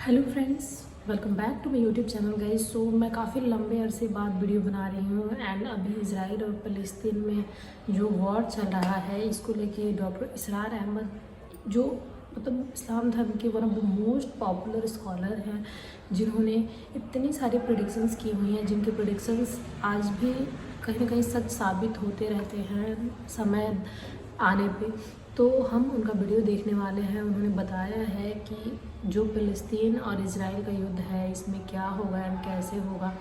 Hello friends, welcome back to my YouTube channel guys. So मैं काफ़ी लंबे अरसे बाद वीडियो बना रही हूँ एंड अभी इजराइल और फ़लस्तीन में जो वॉर चल रहा है इसको लेके डॉक्टर इसरार अहमद जो मतलब इस्लाम धर्म के one of the most popular scholar हैं, जिन्होंने इतनी सारी प्रेडिक्शंस की हुई हैं, जिनके प्रेडिक्शंस आज भी कहीं ना कहीं सच साबित होते रहते हैं समय आने पे। तो हम उनका वीडियो देखने वाले हैं। उन्होंने बताया है कि जो फ़लस्तीन और इजराइल का युद्ध है इसमें क्या होगा एंड कैसे होगा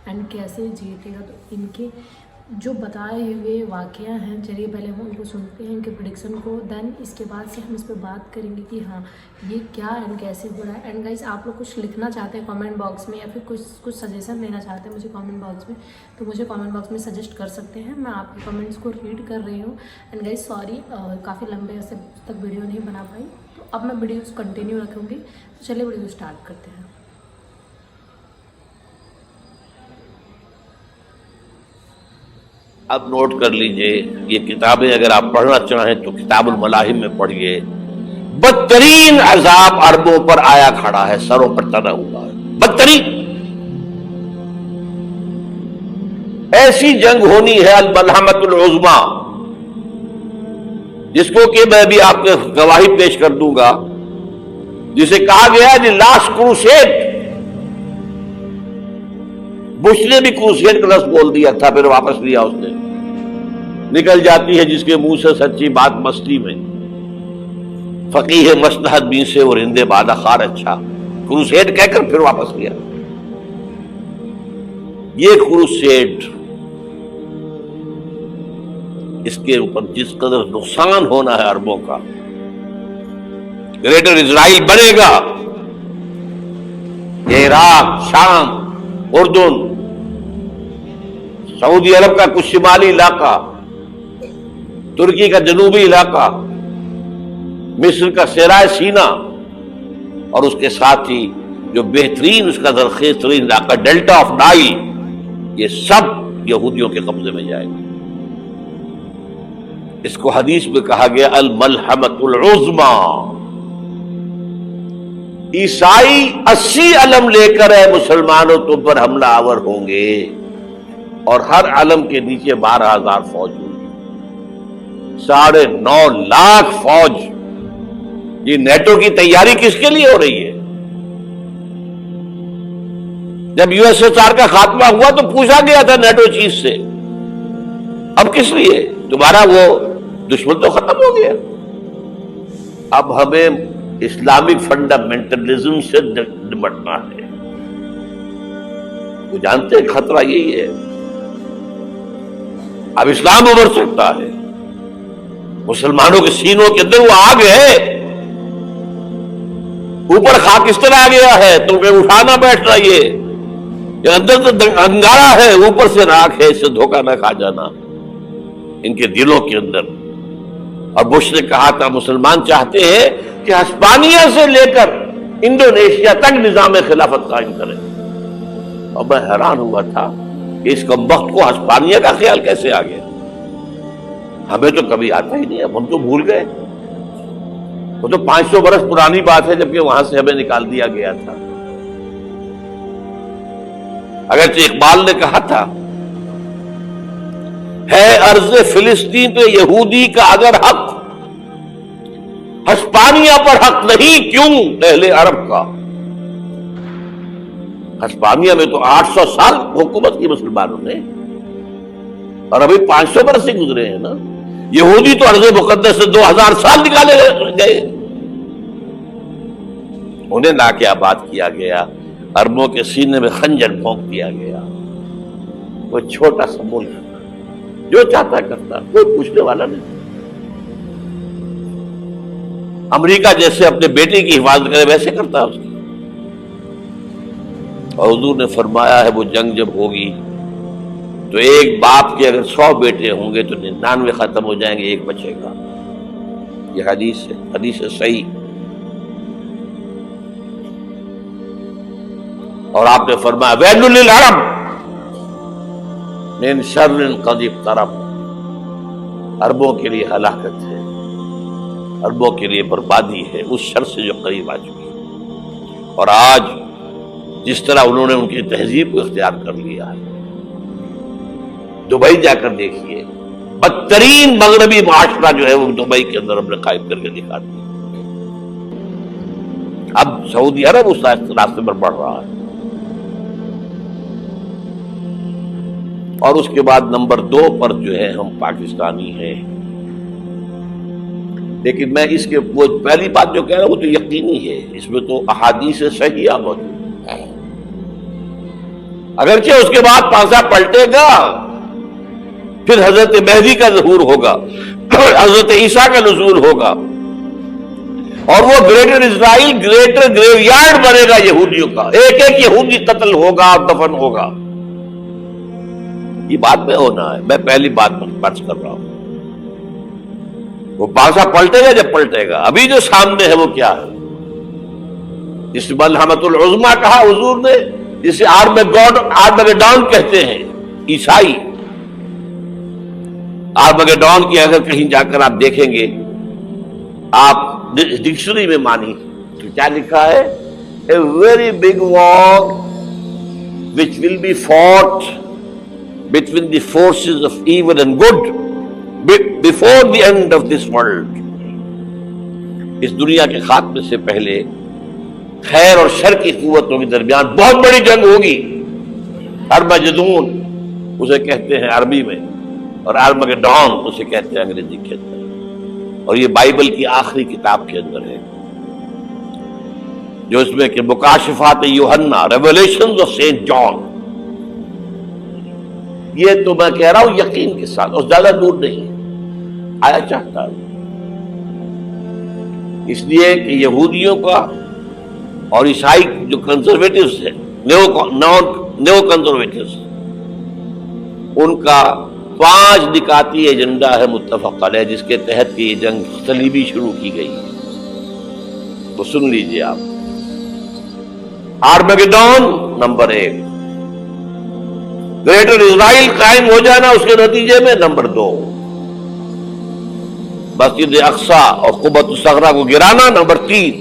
एंड कैसे जीतेगा। तो इनके जो बताए हुए वाक़या हैं, चलिए पहले हम उनको सुनते हैं इनके प्रेडिक्शन को, देन इसके बाद से हम इस पर बात करेंगे कि हाँ ये क्या एंड कैसे हो रहा है। एंड गाइस, आप लोग कुछ लिखना चाहते हैं कमेंट बॉक्स में या फिर कुछ सजेशन देना चाहते हैं मुझे कमेंट बॉक्स में, तो मुझे कमेंट बॉक्स में सजेस्ट कर सकते हैं। मैं आपके कमेंट्स को रीड कर रही हूँ। एंड गाइस सॉरी, काफ़ी लंबे अरसे तक वीडियो नहीं बना पाई, तो अब मैं वीडियोज़ कंटिन्यू रखूँगी। तो चलिए वीडियो स्टार्ट करते हैं। अब नोट कर लीजिए, ये किताबें अगर आप पढ़ना चाहें तो किताबुल मलाहिम में पढ़िए। बदतरीन अजाब अरबों पर आया खड़ा है, सरों पर तना हुआ है। बदतरीन ऐसी जंग होनी है अल मलहमतुल उज़्मा, जिसको कि मैं भी आपको गवाही पेश कर दूंगा, जिसे कहा गया है लास्ट क्रूसेड। बुश ने भी क्रूसेड का लफ्ज़ बोल दिया था, फिर वापस लिया उसने। निकल जाती है जिसके मुंह से सच्ची बात मस्ती में। फकीह मसलहत बीन से और हिंदे बादा खार अच्छा, क्रूसेड कहकर फिर वापस लिया। ये क्रूसेड, इसके ऊपर जिस कदर नुकसान होना है अरबों का, ग्रेटर इजराइल बनेगा, इराक, शाम, उर्दून, सऊदी अरब का कुछ शिमाली इलाका, तुर्की का जनूबी इलाका, मिस्र का सेराय सीना और उसके साथ ही जो बेहतरीन उसका जरखेज तरीन इलाका डेल्टा ऑफ नाइल, ये सब यहूदियों के कब्जे में जाएगा। इसको हदीस में कहा गया अल मलहमतुल उज़्मा। ईसाई 80 अलम लेकर है मुसलमानों तुम पर हमला आवर होंगे, और हर अलम के नीचे 12,000 फौज होगी, 9.5 लाख फौज। ये नेटो की तैयारी किसके लिए हो रही है? जब यूएसएसआर का खात्मा हुआ तो पूछा गया था नेटो चीफ से, अब किस लिए? तुम्हारा वो दुश्मन तो खत्म हो गया, अब हमें इस्लामिक फंडामेंटलिज्म से निपटना है। वो जानते हैं खतरा यही है, अब इस्लाम उभर सकता है। मुसलमानों के सीनों के अंदर वो आग है, ऊपर खाकिस्तान आ गया है, तुम्हें उठाना बैठ रहा है। ये अंदर तो अंगारा है, ऊपर से राख है, इससे धोखा ना खा जाना इनके दिलों के अंदर। और बुश ने कहा था मुसलमान चाहते हैं कि हिस्पानिया से लेकर इंडोनेशिया तक निजाम खिलाफत कायम करें। और मैं हैरान हुआ था कि इस कमबख्त को हिस्पानिया का ख्याल कैसे आ गया। हमें तो कभी आता ही नहीं, अब हम तो भूल गए। वो तो 500 बरस पुरानी बात है, जबकि वहां से हमें निकाल दिया गया था। अगरचे इकबाल ने कहा था, है अर्ज़ फिलिस्तीन पे यहूदी का अगर हक, हिस्पानिया पर हक नहीं क्यों अहले अरब का। हिस्पानिया में तो 800 साल हुकूमत की मुसलमानों ने, और अभी 500 बरस से गुजरे हैं ना। यहूदी तो अर्ज़ मुक़द्दस से 2000 साल निकाले गए। उन्हें ना क्या बात किया गया, अरबों के सीने में खंजर भोंक दिया गया। वो छोटा सा मुल्क जो चाहता करता, कोई पूछने वाला नहीं। अमेरिका जैसे अपने बेटे की हिफाजत करे वैसे करता उसकी। और हुजूर ने फरमाया है वो जंग जब होगी तो एक बाप के अगर 100 बेटे होंगे तो 99 खत्म हो जाएंगे, एक बचेगा। ये हदीस है, हदीस है सही। और आपने फरमाया वैलुल लिल अरब मिन शर्रिन क़द इक़्तरब, अरबों के लिए हलाकत है, अरबों के लिए बर्बादी है उस शर से जो करीब आ चुकी है। اور آج جس طرح انہوں نے ان کی تہذیب کو اختیار کر لیا ہے، دبئی جا کر دیکھیے، بدترین مغربی معاشرہ جو ہے وہ دبئی کے اندر ہم نے قائم کر کے دکھا دیا۔ اب سعودی عرب اس راستے پر بڑھ رہا ہے۔ اور اس کے بعد نمبر 2 پر جو ہے ہم پاکستانی ہیں، لیکن میں اس کے وہ پہلی بات جو کہہ رہا ہوں وہ تو یقینی ہے، اس میں تو احادیث صحیحہ موجود ہے۔ اگرچہ اس کے بعد پانسا پلٹے گا، پھر حضرت مہدی کا ظہور ہوگا، حضرت عیسیٰ کا نزول ہوگا، اور وہ گریٹر اسرائیل گریٹر گریو یارڈ بنے گا یہودیوں کا، ایک ایک یہودی قتل ہوگا، دفن ہوگا۔ یہ بات میں ہونا ہے، میں پہلی بات فرض کر رہا ہوں۔ وہ پانسا پلٹے گا جب پلٹے گا۔ ابھی جو سامنے ہے وہ کیا ہے؟ جس ملحمۃ العظمیٰ کہا حضور نے، جسے آرمگیڈون کہتے ہیں عیسائی۔ آرمگیڈون کی اگر کہیں جا کر آپ دیکھیں گے، آپ ڈکشنری میں مانی تو کیا لکھا ہے؟ A very big war which will be fought between the forces of evil and good before the end of this world۔ اس دنیا کے خاتمے سے پہلے خیر اور شر کی قوتوں کے درمیان بہت بڑی جنگ ہوگی۔ ارمجدون اسے کہتے ہیں عربی میں، اور آرمگیڈون اسے کہتے ہیں انگریزی کے اندر، اور یہ بائبل کی آخری کتاب کے اندر ہے، جو اس میں کہ مکاشفات یوحنا، ریویلیشنز آف سینٹ جان۔ یہ تو میں کہہ رہا ہوں یقین کے ساتھ، اور زیادہ دور نہیں آیا چاہتا ہے، اس لیے کہ یہودیوں کا اور عیسائی جو کنزرویٹوز ہیں، نیو کنزرویٹوز، ان کا 5 نکاتی ایجنڈا ہے متفق علیہ، جس کے تحت کہ یہ جنگ صلیبی شروع کی گئی ہے۔ تو سن لیجئے آپ۔ آرمگیڈون نمبر 1، گریٹر اسرائیل قائم ہو جانا اس کے نتیجے میں نمبر 2، مسجد اقصی اور قبۃ الصغریٰ کو گرانا نمبر 3،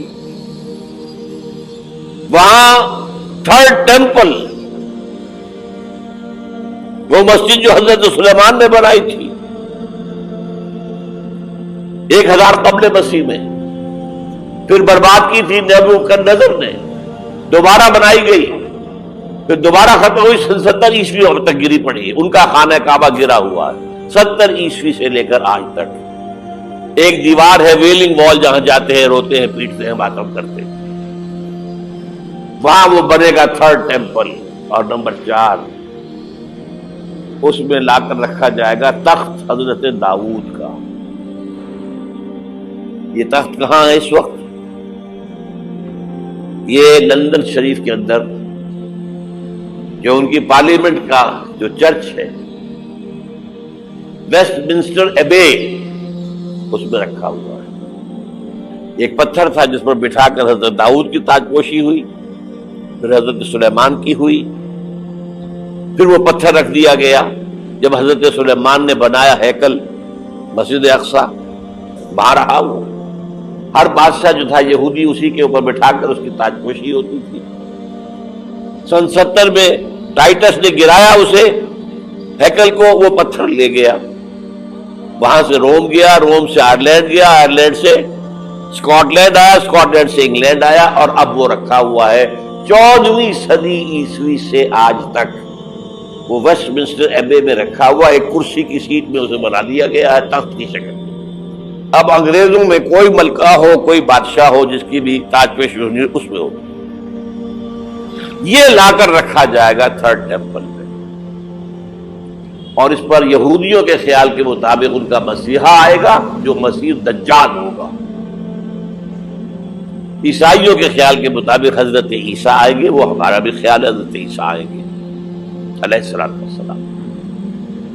وہاں 3rd ٹیمپل، وہ مسجد جو حضرت سلیمان نے بنائی تھی 1000 قبل مسیح میں، پھر برباد کی تھی نیبوکدنیزر نے، دوبارہ بنائی گئی، پھر دوبارہ ختم ہوئی 70 عیسوی تک گری پڑی۔ ان کا خانہ کعبہ گرا ہوا ہے 70 عیسوی سے لے کر آج تک۔ ایک دیوار ہے ویلنگ وال، جہاں جاتے ہیں، روتے ہیں، پیٹتے ہیں، ماتم کرتے ہیں، وہاں وہ بنے گا 3rd ٹیمپل۔ اور نمبر 4، اس میں لا کر رکھا جائے گا تخت حضرت داؤد کا۔ یہ تخت کہاں ہے اس وقت؟ یہ لندن شریف کے اندر جو ان کی پارلیمنٹ کا جو چرچ ہے، ویسٹ منسٹر ایبے، اس میں رکھا ہوا ہے۔ ایک پتھر تھا جس پر بٹھا کر حضرت داؤد کی تاج پوشی ہوئی، پھر حضرت سلیمان کی ہوئی، پھر وہ پتھر رکھ دیا گیا جب حضرت سلیمان نے بنایا ہیکل مسجد اقصی، وہاں رہا وہ۔ ہر بادشاہ جو تھا یہودی اسی کے اوپر بٹھا کر اس کی تاج پوشی ہوتی تھی۔ سن 70 میں ٹائٹس نے گرایا اسے، ہیکل کو، وہ پتھر لے گیا، وہاں سے روم گیا، روم سے آئرلینڈ گیا، آئرلینڈ سے اسکاٹ لینڈ آیا، اسکاٹ لینڈ سے انگلینڈ آیا، اور اب وہ رکھا ہوا ہے 14ویں صدی عیسوی سے آج تک۔ وہ ویسٹ منسٹر ایبے میں رکھا ہوا، ایک کرسی کی سیٹ میں اسے بنا دیا گیا ہے تخت کی شکل۔ اب انگریزوں میں کوئی ملکہ ہو، کوئی بادشاہ ہو جس کی بھی تاج پوشی ہونی اس میں ہو، یہ لا کر رکھا جائے گا 3rd ٹیمپل میں۔ اور اس پر یہودیوں کے خیال کے مطابق ان کا مسیحا آئے گا جو مسیح دجال ہوگا۔ عیسائیوں کے خیال کے مطابق حضرت عیسیٰ آئیں گے، وہ ہمارا بھی خیال ہے حضرت عیسیٰ آئیں گے علیہ السلام۔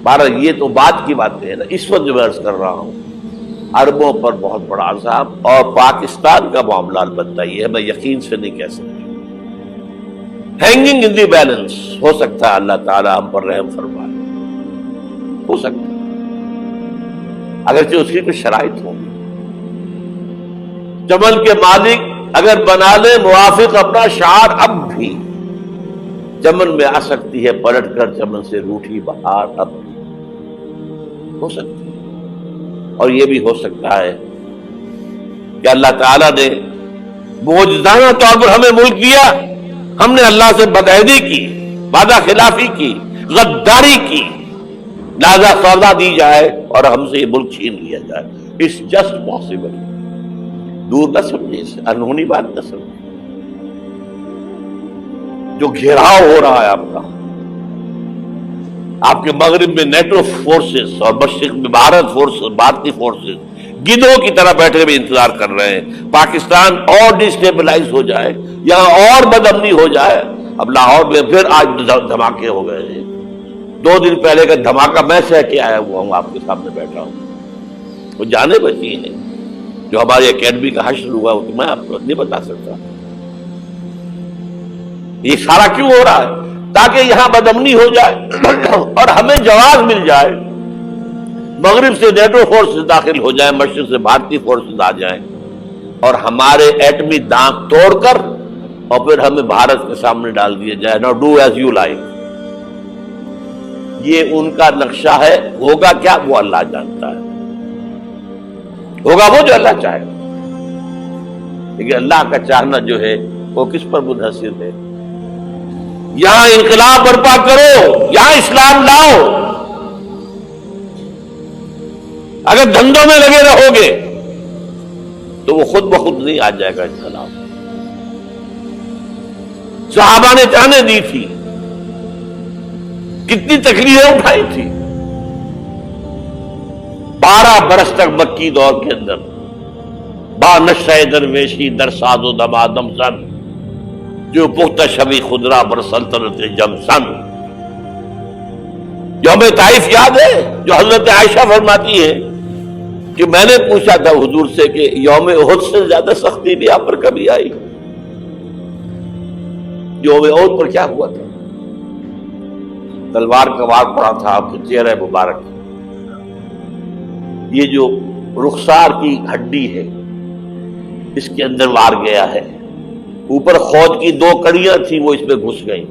بہرحال یہ تو بات کی باتیں ہیں نا، اس وقت جو میں عرض کر رہا ہوں عربوں پر بہت بڑا عذاب، اور پاکستان کا معاملہ بنتا یہ ہے، میں یقین سے نہیں کہہ سکتا۔ ہینگنگ ان دی بیلنس، ہو سکتا ہے اللہ تعالیٰ ہم پر رحم فرمائے، ہو سکتا ہے، اگرچہ اس کی کچھ شرائط ہوگی۔ چمن کے مالک اگر بنا لے موافق اپنا شعار اب بھی چمن میں آ سکتی ہے پلٹ کر چمن سے روٹھی بہار اب بھی ہو سکتی ہے۔ اور یہ بھی ہو سکتا ہے کہ اللہ تعالیٰ نے معجزانہ طور پر ہمیں ملک دیا، ہم نے اللہ سے بدعہدی کی، وعدہ خلافی کی، غداری کی، لہذا سودا دی جائے اور ہم سے یہ ملک چھین لیا جائے۔ It's just possible. دور نہ سمجھے، اسے انہونی بات نہ سمجھے۔ جو گھیراؤ ہو رہا ہے آپ کے مغرب میں نیٹو فورسز اور مشرق میں بھارت فورسز، بھارتی فورسز گدھوں کی طرح بیٹھے ہوئے انتظار کر رہے ہیں پاکستان اور ڈسٹیبلائز ہو جائے، یہاں اور بدامنی ہو جائے۔ اب لاہور میں پھر آج دھماکے ہو گئے ہیں، 2 دن پہلے کا دھماکہ میں سہ کے آیا ہوا ہوں، آپ کے سامنے بیٹھا ہوں۔ وہ جانے بچی ہیں، جو ہماری اکیڈمی کا حشر ہوا وہ تو میں آپ کو نہیں بتا سکتا۔ یہ سارا کیوں ہو رہا ہے؟ تاکہ یہاں بدامنی ہو جائے اور ہمیں جواز مل جائے، مغرب سے نیٹو فورسز داخل ہو جائیں، مشرق سے بھارتی فورسز آ جائیں اور ہمارے ایٹمی دانت توڑ کر اور پھر ہمیں بھارت کے سامنے ڈال دیا جائے۔ نو ڈو ایز یو لائک۔ یہ ان کا نقشہ ہے، ہوگا کیا وہ اللہ جانتا ہے، ہوگا وہ جو اللہ چاہے، لیکن اللہ کا چاہنا جو ہے وہ کس پر منحصر ہے؟ یہاں انقلاب برپا کرو، یہاں اسلام لاؤ۔ اگر دھندوں میں لگے رہو گے تو وہ خود بخود نہیں آ جائے گا انقلاب۔ صحابہ نے جانیں دی تھی، کتنی تکلیفیں اٹھائی تھی، 12 برس تک مکی دور کے اندر با نشہ درویشی در ساز و دمادم سن، جو پختہ شبی خدرا بر سلطنت جم سن۔ یوم طائف یاد ہے جو حضرت عائشہ فرماتی ہے کہ میں نے پوچھا تھا حضور سے کہ یوم احد سے زیادہ سختی بھی آپ پر کبھی آئی؟ یوم احد پر کیا ہوا تھا؟ تلوار کا وار پڑا تھا آپ کے چہرے مبارک، یہ جو رخسار کی ہڈی ہے اس کے اندر وار گیا ہے، اوپر خود کی 2 کڑیاں تھیں وہ اس میں گھس گئیں،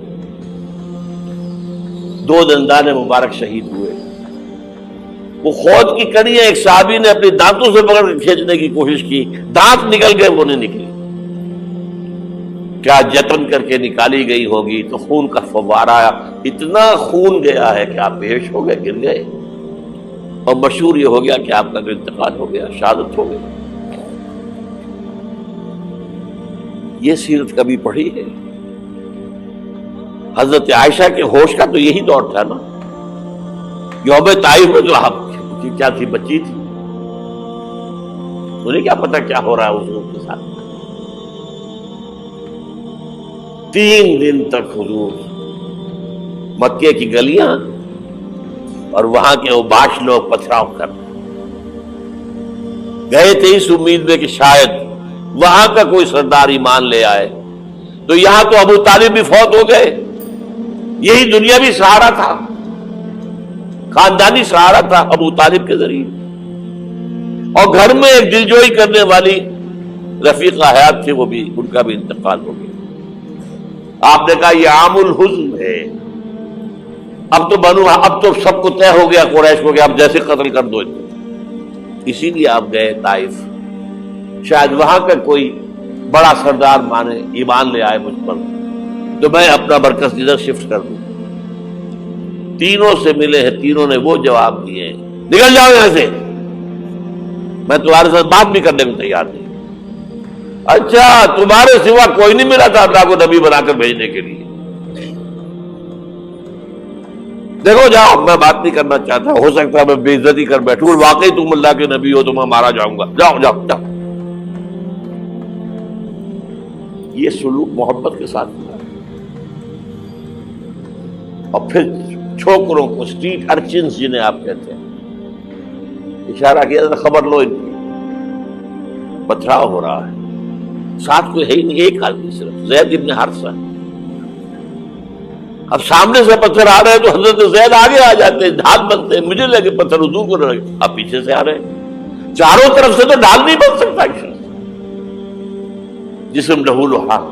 2 دندان مبارک شہید ہوئے۔ وہ خود کی کڑیاں ایک صحابی نے اپنے دانتوں سے پکڑ کے کھینچنے کی کوشش کی، دانت نکل گئے، وہ نہیں نکلی۔ کیا جتن کر کے نکالی گئی ہوگی تو خون کا فوارہ آیا، اتنا خون گیا ہے کہ آپ بےہوش ہو گئے، گر گئے، اور مشہور یہ ہو گیا کہ آپ کا انتقال ہو گیا، شہادت ہو گئی۔ یہ سیرت کبھی پڑھی ہے؟ حضرت عائشہ کے ہوش کا تو یہی دور تھا نا۔ یوم طائف میں جو آپ کی کیا تھی، بچی تھی، انہیں کیا پتا کیا ہو رہا ہے اس لوگ کے ساتھ۔ 3 دن تک حضور مکے کی گلیاں اور وہاں کے اوباش لوگ پتھراؤ کر گئے تھے اس امید میں کہ شاید وہاں کا کوئی سردار ایمان لے آئے، تو یہاں تو ابو طالب بھی فوت ہو گئے، یہی دنیا بھی سہارا تھا، خاندانی سہارا تھا ابو طالب کے ذریعے، اور گھر میں ایک دلجوئی کرنے والی رفیقہ حیات تھی، وہ بھی، ان کا بھی انتقال ہو گیا۔ آپ نے کہا یہ عام الحزن ہے، اب تو سب کو طے ہو گیا قریش کو کہ اب جیسے قتل کر دو۔ اسی لیے آپ گئے طائف، شاید وہاں کا کوئی بڑا سردار مانے، ایمان لے آئے مجھ پر، تو میں اپنا مرکز ادھر شفٹ کر دوں۔ تینوں سے ملے ہیں، تینوں نے وہ جواب دیے ہیں، نکل جاؤ یہاں سے، میں تمہارے ساتھ بات بھی کرنے میں تیار نہیں۔ اچھا، تمہارے سوا کوئی نہیں ملا تھا اللہ کو نبی بنا کر بھیجنے کے لیے؟ دیکھو جاؤ، میں بات نہیں کرنا چاہتا، ہو سکتا ہے میں بے عزتی کر بیٹھوں، واقعی تم اللہ کے نبی ہو تو میں مارا جاؤں گا، جاؤ جاؤ جاؤ۔ یہ سلوک محبت کے ساتھ ہوا، اور پھر چھوکروں کو، اسٹریٹ ارچنز جنہیں آپ کہتے ہیں، اشارہ کیا تھا خبر لو ان کی، پتھراؤ ہو رہا ہے، ساتھ کوئی ہے ہی نہیں، ایک آدمی صرف زید ابن حارثہ۔ اب سامنے سے پتھر آ رہے ہیں تو حضرت زید آگے آ جاتے ہیں، ڈھال بنتے ہیں، مجھے لگے پتھر حضور کو لگے، اب پیچھے سے آ رہے ہیں، چاروں طرف سے تو ڈھال نہیں بن سکتا، जिस्म लहू लुहाम,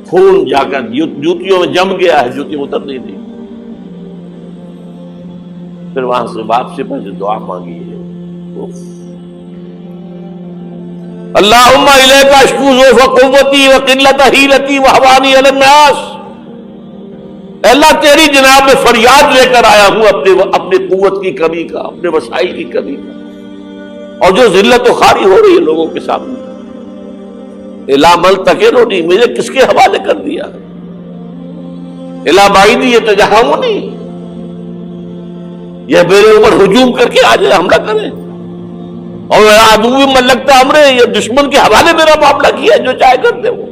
खून जाकर जूतियों में जम गया है, जूती उतर नहीं दी। फिर वहां से वापसी पर जो दुआ मांगी है, अल्लाहुम्मा इलैका अश्कू ज़ौफ़ क़ुव्वती व क़िल्लत हीलती व हवानी अलन नास। अल्लाह तेरी जनाब में फरियाद लेकर आया हूं अपनी कुव्वत की कमी का, अपने वसाइल की कमी का, और जो जिल्लत खारी हो रही है लोगों के सामने। इला मल तकिलुनी, मुझे किसके हवाले कर दिया है? इला बाइदी यतजहमुनी, यह मेरे ऊपर हुजूम करके आ जाए, हमला करे, और आदू भी मन लगता हमरे, ये दुश्मन के हवाले मेरा मामला किया, जो चाहे करते वो।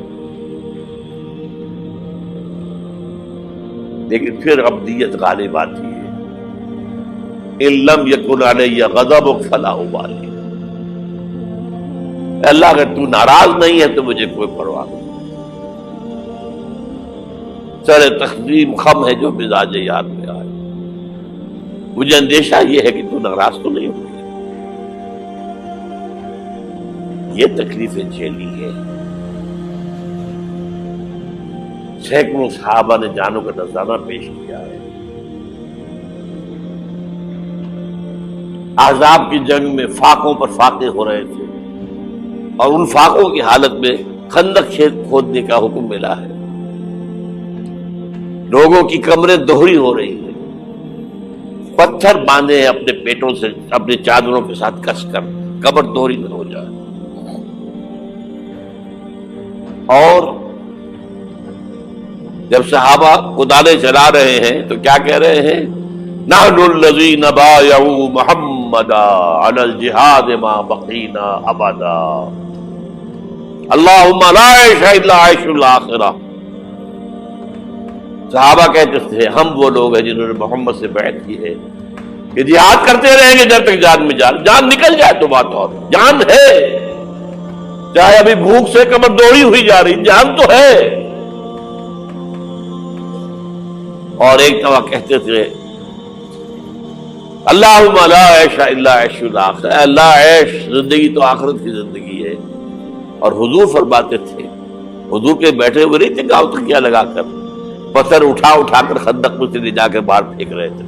लेकिन फिर अब्दियत गालिब आती है, इल्लम यकुन अलैया गज़बुक फला उबाली। अल्लाह अगर तू नाराज नहीं है तो मुझे कोई परवाह नहीं। सर तकदीम खम है जो मिजाज याद में आए, मुझे अंदेशा ये है कि तू नाराज तो नहीं होगी। ये तकलीफें झेली है, सैकड़ों सहाबा ने जानों का नजराना पेश किया है। आज़ाब की जंग में फाकों पर फाके हो रहे थे, और उन फाकों की हालत में खंदक खोदने का हुक्म मिला है। लोगों की कमरें दोहरी हो रही है, पत्थर बांधे हैं अपने पेटों से, अपने चादरों के साथ कसकर, कब्र दोहरी न हो जाए। और जब सहाबा कुदाले चला रहे हैं तो क्या कह रहे हैं? नहनुल्लज़ीना बायऊ मुहम्मदा अलल जिहाद मा बक़ीना अबदा, अल्लाहुम्मा ला ऐशा इल्ला ऐशुल आखिरा। सहाबा कहते थे हम वो लोग हैं जिन्होंने मोहम्मद से बैत की है कि जिहाद करते रहेंगे जब तक जान में जान निकल जाए तो बात, और जान है, चाहे अभी भूख से कमर दौड़ी हुई जा रही, जान तो है। और एक दफा कहते थे अल्लाहुम्मा ला ऐशा इल्ला ऐशुल आखिरा, अल्लाह ऐश जिंदगी तो आखिरत की जिंदगी है। और हुजूर फरमाते थे, हुजूर के बैठे हुए नहीं थे गांव तकिया लगाकर, पत्थर उठा उठाकर खंदक में से ले जाकर बाहर फेंक रहे थे।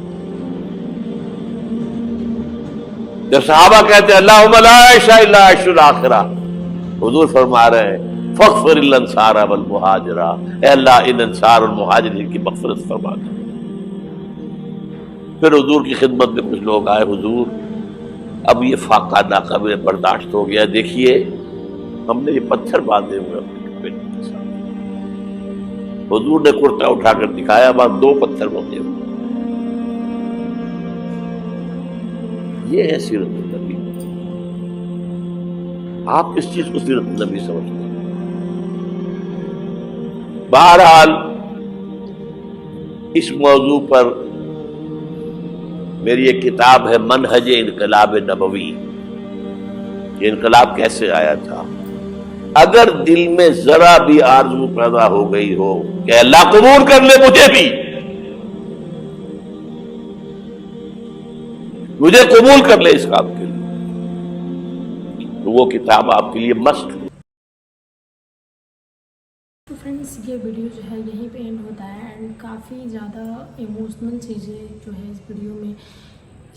जब सहाबा कहते अल्लाहुम्मा ला ऐशा इल्ला ऐशुल आखिरा, हुजूर फरमा रहे हैं फ़ग़फ़िर अंसार वल मुहाजिरा, ऐ अल्लाह इन अंसार और मुहाजिरीन की मग़फ़िरत फरमा दे। फिर हुजूर की खिदमत में कुछ लोग आए, हुजूर अब ये फाका नाकाबिल बर्दाश्त हो गया, देखिए हमने ये पत्थर बांधे हुए अपने पेट के साथ। हुजूर ने कुर्ता उठाकर दिखाया, वहां 2 पत्थर बंधे हुए। ये है सीरत नबी। आप किस चीज को सीरत नबी समझते हैं? बहरहाल इस मौजू पर मेरी एक किताब है मनहज इनकलाब नबवी, ये इनकलाब कैसे आया था। अगर दिल में जरा भी आरज़ू पैदा हो गई हो कि अल्लाह कबूल कर ले मुझे कबूल कर ले इस काम के लिए, तो वो किताब आपके लिए मस्ट है। तो फ्रेंड्स ये वीडियो जो है यहीं पे एंड होता है, एंड काफ़ी ज़्यादा इमोशनल चीज़ें जो है इस वीडियो में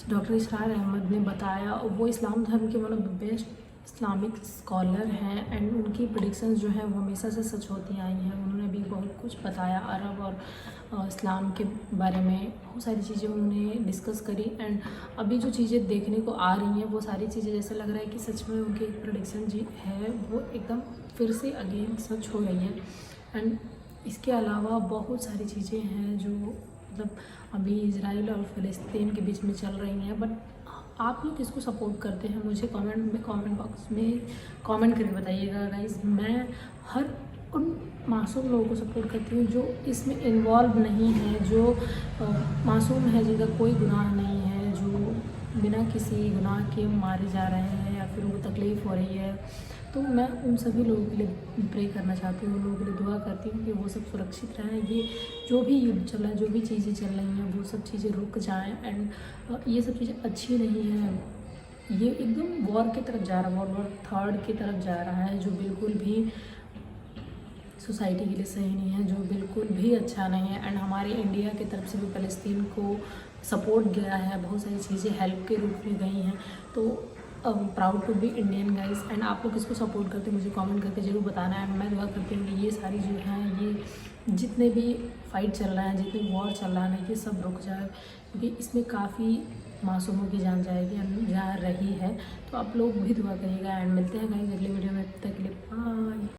डॉक्टर इसरार अहमद ने बताया। वो इस्लाम धर्म के one of the best Islamic scholar हैं, एंड उनकी प्रेडिक्शंस जो हैं वो हमेशा से सच होती आई हैं। उन्होंने भी बहुत कुछ बताया अरब और इस्लाम के बारे में, बहुत सारी चीज़ें उन्होंने डिस्कस करी। एंड अभी जो चीज़ें देखने को आ रही हैं वो सारी चीज़ें जैसे लग रहा है कि सच में उनकी प्रेडिक्शन जी है वो एकदम फिर से अगेन सच हो रही है। एंड इसके अलावा बहुत सारी चीज़ें हैं जो मतलब अभी इजराइल और फ़लस्तीन के बीच में चल रही हैं, बट आप लोग किसको सपोर्ट करते हैं मुझे कमेंट बॉक्स में कमेंट करके बताइएगा गाइस। मैं हर उन मासूम लोगों को सपोर्ट करती हूँ जो इसमें इन्वॉल्व नहीं है, जो मासूम है, जिनका कोई गुनाह नहीं है, जो बिना किसी गुनाह के मारे जा रहे हैं या फिर उनको तकलीफ़ हो रही है। तो मैं उन सभी लोगों के लिए प्रे करना चाहती हूँ, उन लोगों के लिए दुआ करती हूँ कि वो सब सुरक्षित रहें। ये जो भी युद्ध चल रहा है, जो भी चीज़ें चल रही हैं, वो सब चीज़ें रुक जाएं। एंड ये सब चीज़ें अच्छी नहीं हैं, ये एकदम वॉर की तरफ जा रहा है, वर्ल्ड वॉर थर्ड की तरफ जा रहा है, जो बिल्कुल भी सोसाइटी के लिए सही नहीं है, जो बिल्कुल भी अच्छा नहीं है। एंड हमारे इंडिया की तरफ से भी फ़लस्तीन को सपोर्ट गया है, बहुत सारी चीज़ें हेल्प के रूप में गई हैं। तो proud to be Indian guys. And आप लोग किसको सपोर्ट करते हैं मुझे कमेंट करके ज़रूर बताना है। मैं दुआ करती हूँ कि ये सारी जो हैं, ये जितने भी फाइट चल रहा है, जितने वॉर चल रहा है ना, ये सब रुक जाए, क्योंकि इसमें काफ़ी मासूमों की जान जाएगी, जा रही है। तो आप लोग भी दुआ करिएगा। एंड मिलते हैं गाइस अगले वीडियो में, तब तक के लिए बाय।